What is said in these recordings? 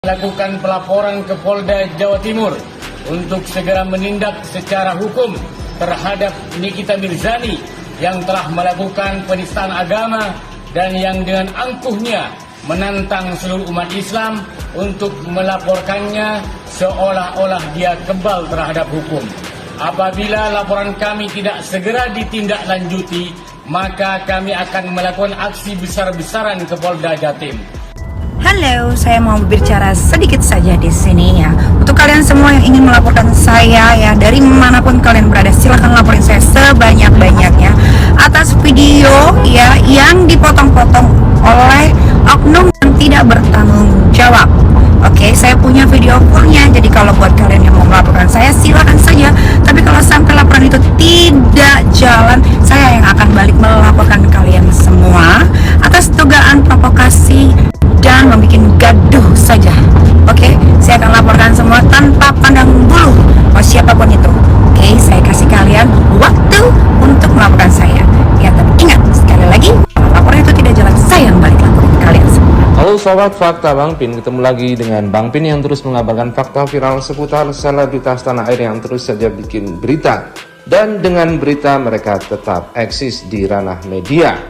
Lakukan pelaporan ke Polda Jawa Timur untuk segera menindak secara hukum terhadap Nikita Mirzani yang telah melakukan penistaan agama dan yang dengan angkuhnya menantang seluruh umat Islam untuk melaporkannya seolah-olah dia kebal terhadap hukum. Apabila laporan kami tidak segera ditindaklanjuti, maka kami akan melakukan aksi besar-besaran ke Polda Jatim. Halo, saya mau berbicara sedikit saja di sini ya. Untuk kalian semua yang ingin melaporkan saya ya, dari manapun kalian berada, silahkan laporin saya sebanyak-banyaknya atas video ya yang dipotong-potong oleh oknum yang tidak bertanggung jawab. Oke, saya punya video fullnya. Jadi kalau buat kalian yang mau melaporkan saya, silakan saja. Tapi kalau sampai laporan itu tidak jalan, saya yang akan balik melaporkan kalian semua atas dugaan provokasi dan membuat gaduh saja. Oke, saya akan laporkan semua tanpa pandang bulu siapapun itu. Oke, saya kasih kalian waktu untuk melaporkan saya. Ya, tapi ingat sekali lagi, kalau laporan itu tidak jalan, saya yang balik laporin kalian semua. Halo sobat fakta Bang Pin, ketemu lagi dengan Bang Pin yang terus mengabarkan fakta viral seputar selebritas tanah air yang terus saja bikin berita. Dan dengan berita mereka tetap eksis di ranah media.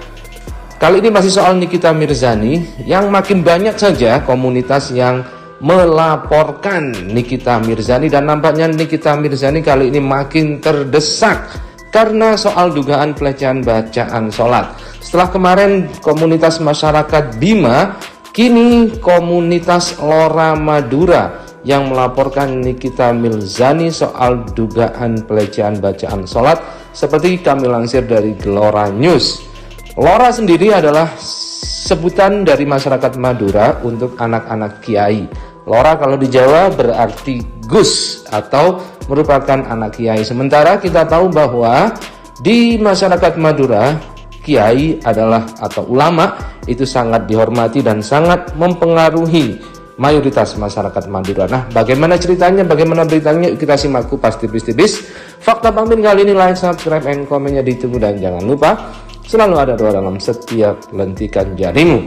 Kali ini masih soal Nikita Mirzani, yang makin banyak saja komunitas yang melaporkan Nikita Mirzani, dan nampaknya Nikita Mirzani kali ini makin terdesak karena soal dugaan pelecehan bacaan sholat. Setelah kemarin komunitas masyarakat Bima, kini komunitas Lora Madura yang melaporkan Nikita Mirzani soal dugaan pelecehan bacaan sholat, seperti kami lansir dari Gelora News. Lora sendiri adalah sebutan dari masyarakat Madura untuk anak-anak kiai. Lora kalau di Jawa berarti Gus atau merupakan anak kiai. Sementara kita tahu bahwa di masyarakat Madura, kiai adalah atau ulama itu sangat dihormati dan sangat mempengaruhi mayoritas masyarakat Madura. Nah, bagaimana ceritanya, bagaimana beritanya, kita simak kupas tipis-tipis. Fakta Bang Pin kali ini, like, subscribe, and komennya ditunggu, dan jangan lupa selalu ada doa dalam setiap lentikan jarimu.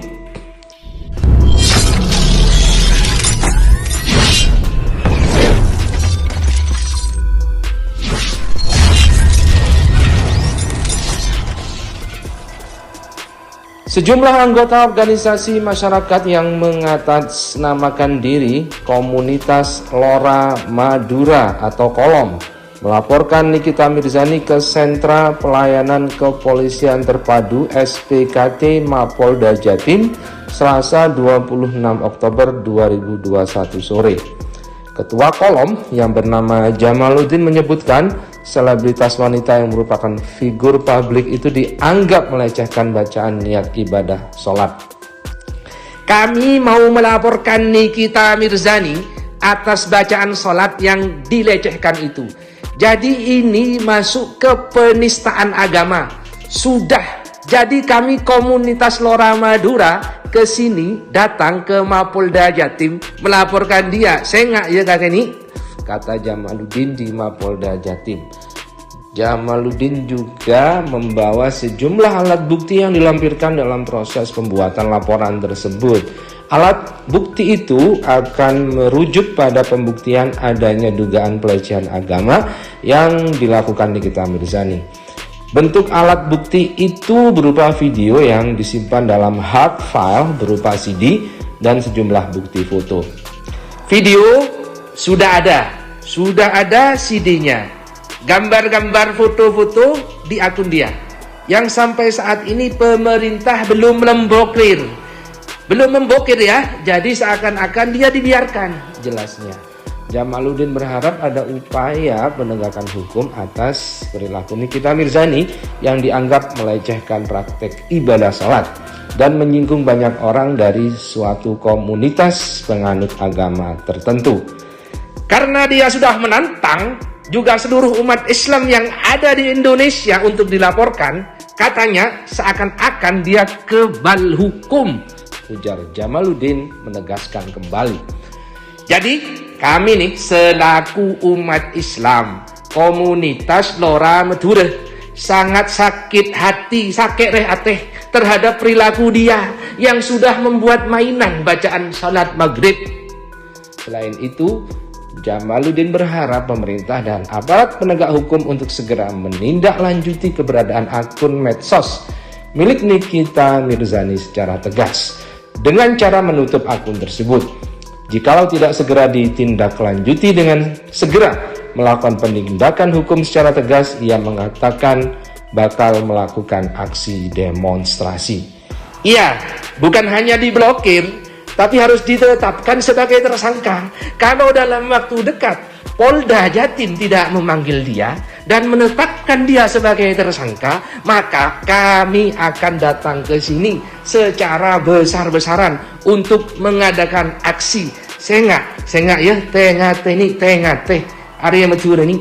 Sejumlah anggota organisasi masyarakat yang mengatasnamakan diri Komunitas Lora Madura atau Kolom melaporkan Nikita Mirzani ke Sentra Pelayanan Kepolisian Terpadu SPKT Mapolda Jatim Selasa 26 Oktober 2021 sore. Ketua Kolom yang bernama Jamaluddin menyebutkan selebritas wanita yang merupakan figur publik itu dianggap melecehkan bacaan niat ibadah sholat. Kami mau melaporkan Nikita Mirzani atas bacaan sholat yang dilecehkan itu. Jadi ini masuk ke penistaan agama. Sudah. Jadi kami komunitas Lora Madura ke sini datang ke Mapolda Jatim melaporkan dia. Saya nggak ya kakek ini, kata Jamaluddin di Mapolda Jatim. Jamaluddin juga membawa sejumlah alat bukti yang dilampirkan dalam proses pembuatan laporan tersebut. Alat bukti itu akan merujuk pada pembuktian adanya dugaan pelecehan agama yang dilakukan Nikita Mirzani. Bentuk alat bukti itu berupa video yang disimpan dalam hard file berupa CD dan sejumlah bukti foto. Video sudah ada CD-nya. Gambar-gambar foto-foto di akun dia. Yang sampai saat ini pemerintah belum memblokir. Belum memblokir ya, jadi seakan-akan dia dibiarkan, jelasnya. Jamaluddin berharap ada upaya penegakan hukum atas perilaku Nikita Mirzani yang dianggap melecehkan praktek ibadah salat dan menyinggung banyak orang dari suatu komunitas penganut agama tertentu. Karena dia sudah menantang juga seluruh umat Islam yang ada di Indonesia untuk dilaporkan, katanya seakan-akan dia kebal hukum, ujar Jamaluddin menegaskan kembali. Jadi kami nih selaku umat Islam komunitas Lora Madura sangat sakit hati, sakit hati terhadap perilaku dia yang sudah membuat mainan bacaan salat maghrib. Selain itu, Jamaluddin berharap pemerintah dan aparat penegak hukum untuk segera menindaklanjuti keberadaan akun medsos milik Nikita Mirzani secara tegas dengan cara menutup akun tersebut. Jikalau tidak segera ditindaklanjuti dengan segera melakukan penindakan hukum secara tegas, ia mengatakan bakal melakukan aksi demonstrasi. Iya, bukan hanya diblokir, tapi harus ditetapkan sebagai tersangka. Kalau dalam waktu dekat Polda Jatim tidak memanggil dia dan menetapkan dia sebagai tersangka, maka kami akan datang ke sini secara besar-besaran untuk mengadakan aksi sengak ya, tengah teh Arya Madura ini.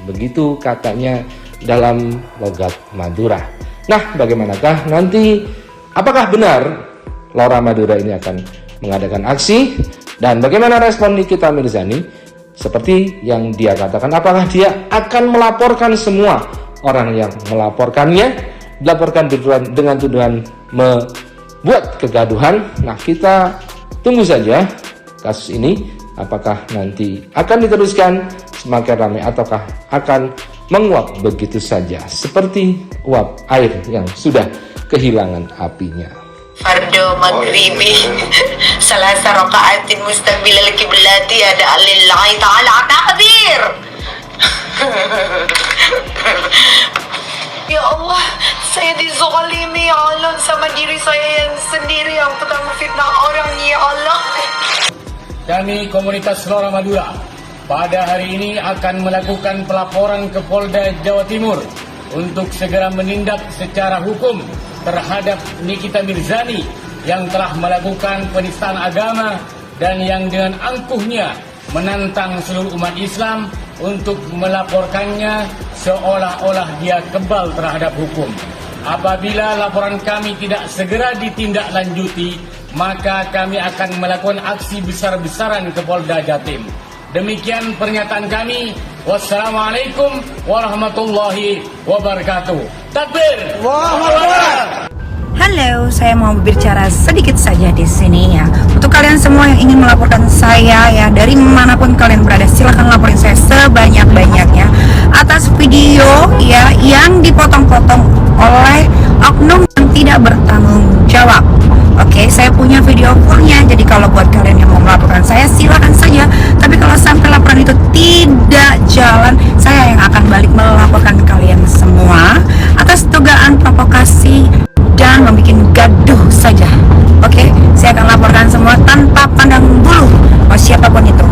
Begitu katanya dalam logat Madura. Nah, bagaimanakah nanti, apakah benar Lora Madura ini akan mengadakan aksi, dan bagaimana respon Nikita Mirzani? Seperti yang dia katakan, apakah dia akan melaporkan semua orang yang melaporkannya, dilaporkan dengan tuduhan membuat kegaduhan? Nah, kita tunggu saja kasus ini, apakah nanti akan diteruskan semakin ramai ataukah akan menguap begitu saja seperti uap air yang sudah kehilangan apinya. Fardu maghribi salasa raka'atin mustaqbil al-qiblati ada lillahi ta'ala takbir. Ya Allah, saya dizalimi ya Allah, sama diri saya yang sendiri yang tukang fitnah orang, ya Allah. Kami komunitas Lora Madura pada hari ini akan melakukan pelaporan ke Polda Jawa Timur untuk segera menindak secara hukum terhadap Nikita Mirzani yang telah melakukan penistaan agama dan yang dengan angkuhnya menantang seluruh umat Islam untuk melaporkannya seolah-olah dia kebal terhadap hukum. Apabila laporan kami tidak segera ditindaklanjuti, maka kami akan melakukan aksi besar-besaran ke Polda Jatim. Demikian pernyataan kami. Wassalamualaikum warahmatullahi wabarakatuh. Takbir! Halo, saya mau berbicara sedikit saja di sini ya. Untuk kalian semua yang ingin melaporkan saya ya, dari manapun kalian berada, silahkan laporin saya sebanyak-banyaknya atas video ya yang dipotong-potong oleh oknum yang tidak bertanggung jawab. Oke, saya punya video fullnya. Jadi kalau buat kalian yang mau melaporkan saya, silakan saja. Tapi kalau sampai laporan itu tidak jalan, saya yang akan balik melaporkan kalian semua atas dugaan provokasi dan membuat gaduh saja. Oke, saya akan laporkan semua tanpa pandang bulu siapapun itu.